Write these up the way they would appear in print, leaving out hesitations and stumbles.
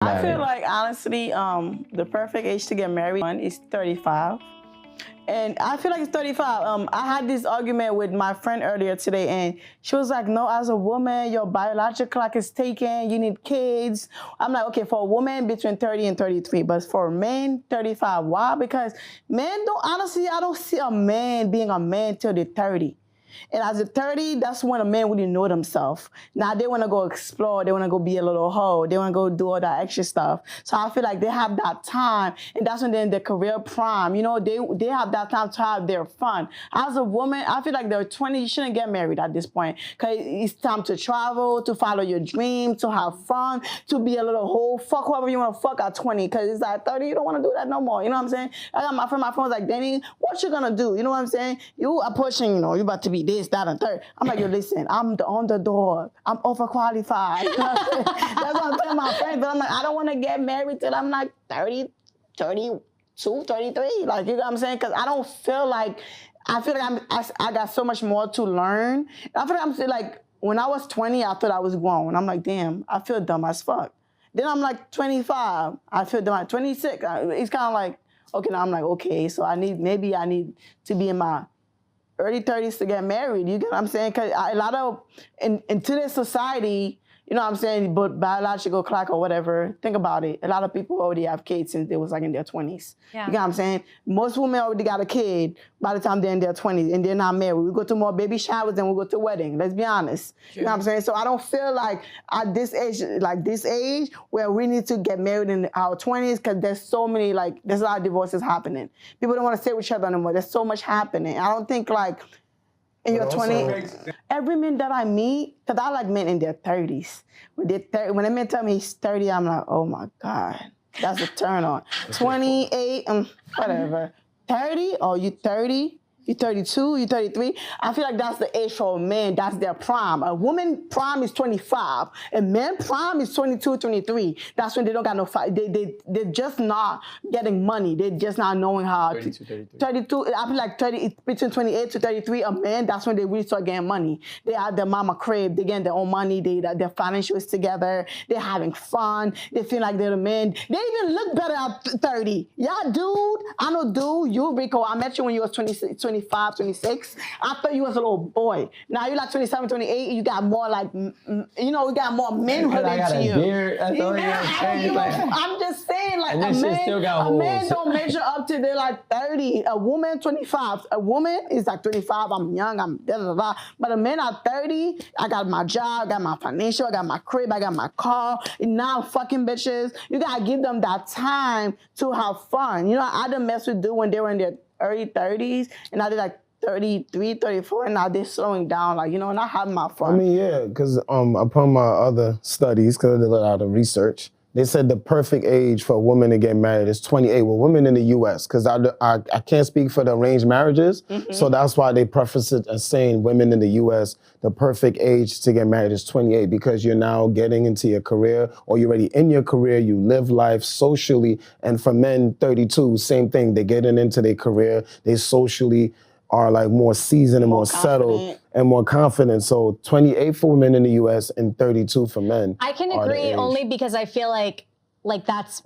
I feel like, honestly, the perfect age to get married is 35. And I feel like it's 35. I had this argument with my friend earlier today, and she was like, no, as a woman, your biological clock is taken, you need kids. I'm like, okay, for a woman, between 30 and 33, but for men, 35. Why? Because men don't, honestly, I don't see a man being a man till they're 30. And as a 30, that's when a man really know themselves. Now they want to go explore. They want to go be a little hoe. They want to go do all that extra stuff. So I feel like they have that time, and that's when they're in their career prime. You know, they have that time to have their fun. As a woman, I feel like they're 20, you shouldn't get married at this point, because it's time to travel, to follow your dreams, to have fun, to be a little hoe. Fuck whoever you want to fuck at 20, because it's at 30, you don't want to do that no more. You know what I'm saying? I got my friend was like, Danny, what you gonna do? You know what I'm saying? You are pushing, you know, you about to be this, that, and third. I'm like, yo, listen, I'm the underdog. I'm overqualified. You know what I'm saying? That's what I'm telling my friends. But I'm like, I don't want to get married till I'm like 30, 32, 33. Like, you know what I'm saying? Because I don't feel like, I feel like I got so much more to learn. I feel like I'm still like, when I was 20, I thought I was grown. I'm like, damn, I feel dumb as fuck. Then I'm like 25, I feel dumb. At 26, it's kind of like, okay, now I'm like, okay, so maybe I need to be in my early 30s to get married. You get what I'm saying? Because a lot of, in today's society, you know what I'm saying, but biological clock or whatever, think about it. A lot of people already have kids since they was like in their 20s. Yeah. You get what I'm saying? Most women already got a kid by the time they're in their 20s and they're not married. We go to more baby showers than we go to weddings. Let's be honest. Sure. You know what I'm saying? So I don't feel like at this age, where we need to get married in our 20s, because there's so many, like, there's a lot of divorces happening. People don't want to stay with each other anymore. There's so much happening. I don't think, like, in your 20s, every man that I meet, because I like men in their 30s. When a man tell me he's 30, I'm like, oh my God, that's a turn on. 28, whatever. 30? Oh, you 30? You 32, you 33. I feel like that's the age for a man. That's their prime. A woman prime is 25. A man prime is 22, 23. That's when they don't got no fight. They're just not getting money. They're just not knowing how 32, to. 32, I feel like 30, between 28 to 33, a man, that's when they really start getting money. They at their mama crib. They getting their own money. Their financials together. They're having fun. They feel like they're a man. They even look better at 30. Yeah, dude. I know, dude. You, Rico, I met you when you was 25, 26. I thought you was a little boy. Now you're like 27, 28. You got more like, you know, we got more manhood into you. Beard, that's all I'm just saying, like, a man don't measure up to they're like 30. A woman, 25. A woman is like 25. I'm young. I'm da da da. But a man at 30, I got my job, I got my financial, I got my crib, I got my car. And now I'm fucking bitches. You gotta give them that time to have fun. You know, I done mess with dude when they were in their early 30s, and now they're like 33, 34, and now they're slowing down, like, you know, not having my fun. I mean, yeah, because upon my other studies, because I did a lot of research, they said the perfect age for a woman to get married is 28. Well, women in the U.S., because I can't speak for the arranged marriages, so that's why they preface it as saying women in the U.S., the perfect age to get married is 28, because you're now getting into your career, or you're already in your career, you live life socially, and for men, 32, same thing. They're getting into their career, they socially are like more seasoned and more settled and more confident. So 28 for women in the US and 32 for men. I can agree only because I feel like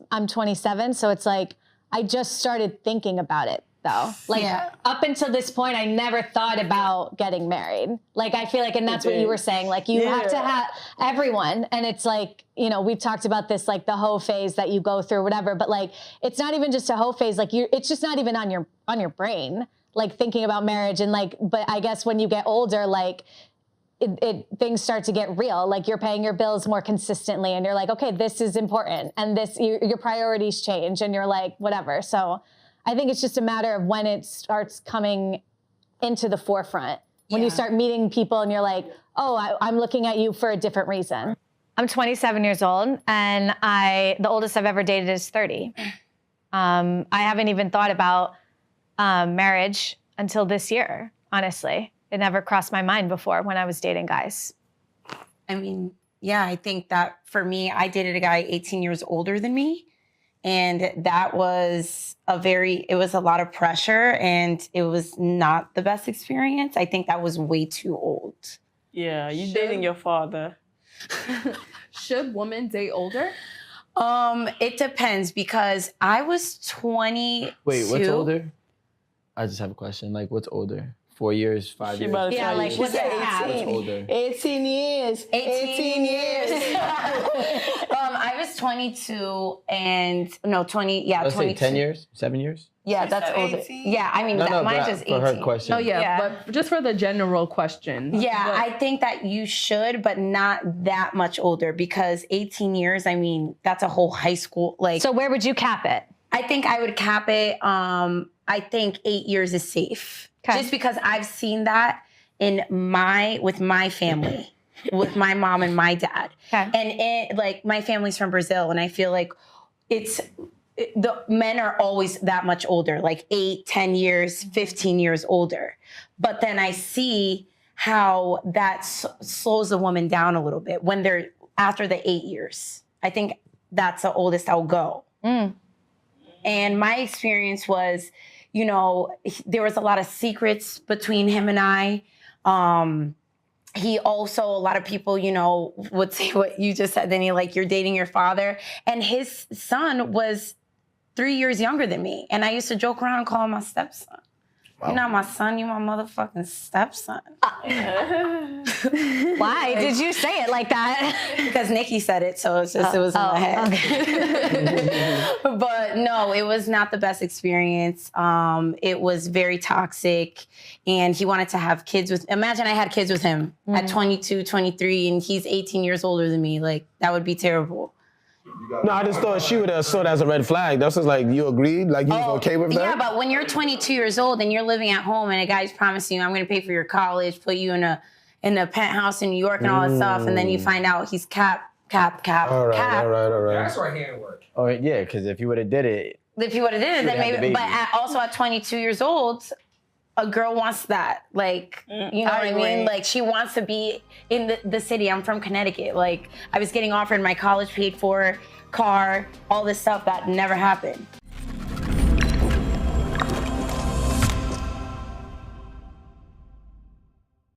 I'm 27, so it's like I just started thinking about it though. Like up until this point, I never thought about getting married. Like I feel like, and that's what you were saying, like you have to have everyone. And it's like, you know, we've talked about this, like the hoe phase that you go through, whatever, but like, it's not even just a hoe phase. Like it's just not even on your brain, like thinking about marriage. And like, but I guess when you get older, like things start to get real. Like you're paying your bills more consistently and you're like, okay, this is important. And your priorities change and you're like, whatever. So I think it's just a matter of when it starts coming into the forefront. When you start meeting people and you're like, oh, I'm looking at you for a different reason. I'm 27 years old and the oldest I've ever dated is 30. I haven't even thought about marriage until this year, honestly. It never crossed my mind before when I was dating guys. I mean, yeah, I think that for me, I dated a guy 18 years older than me. And that was it was a lot of pressure and it was not the best experience. I think that was way too old. Yeah, you dating your father. Should women date older? It depends because I was 22. Wait, what's older? I just have a question. Like, what's older? 4 years, 5 years? Yeah, like what's Yeah. that? What's older? 18 years. 18 years. I was 22 and no, 20. Yeah, Let's 22. say 10 years, 7 years. Yeah, She that's said older. 18. Yeah, I mean, No, mine's but just for 18. her question. Oh yeah, Yeah. but just for the general question. Yeah, what- I think that you should, but not that much older because 18 years, I mean, that's a whole high school. Like, So where would you cap it? I think I would cap it. I think 8 years is safe. Okay. Just because I've seen that with my family, with my mom and my dad. Okay. And like my family's from Brazil, and I feel like the men are always that much older, like 8, 10 years, 15 years older. But then I see how that slows the woman down a little bit when they're after the 8 years. I think that's the oldest I'll go. And my experience was, you know, there was a lot of secrets between him and I. He also, a lot of people, you know, would say what you just said, Denny, like you're dating your father. And his son was 3 years younger than me. And I used to joke around and call him my stepson. Wow. You're not my son, you're my motherfucking stepson. Why did you say it like that? Because Nikki said it, so it's just, it was in my head. Okay. But no, it was not the best experience. It was very toxic. And he wanted to have kids imagine I had kids with him at 22, 23, and he's 18 years older than me. Like, that would be terrible. No, I just thought she would have saw it as a red flag. That's just like, you agreed? Like, you was okay with that? Yeah, but when you're 22 years old and you're living at home and a guy's promising you, I'm going to pay for your college, put you in a penthouse in New York and all that stuff, and then you find out he's cap. All right. That's why hand work. Oh yeah, because if you would have did it, If you would have did it, then had the maybe. baby. But also at 22 years old, a girl wants that. Like, you know what I mean? agree. Like, she wants to be in the city. I'm from Connecticut. Like, I was getting offered my college paid for, car, all this stuff that never happened.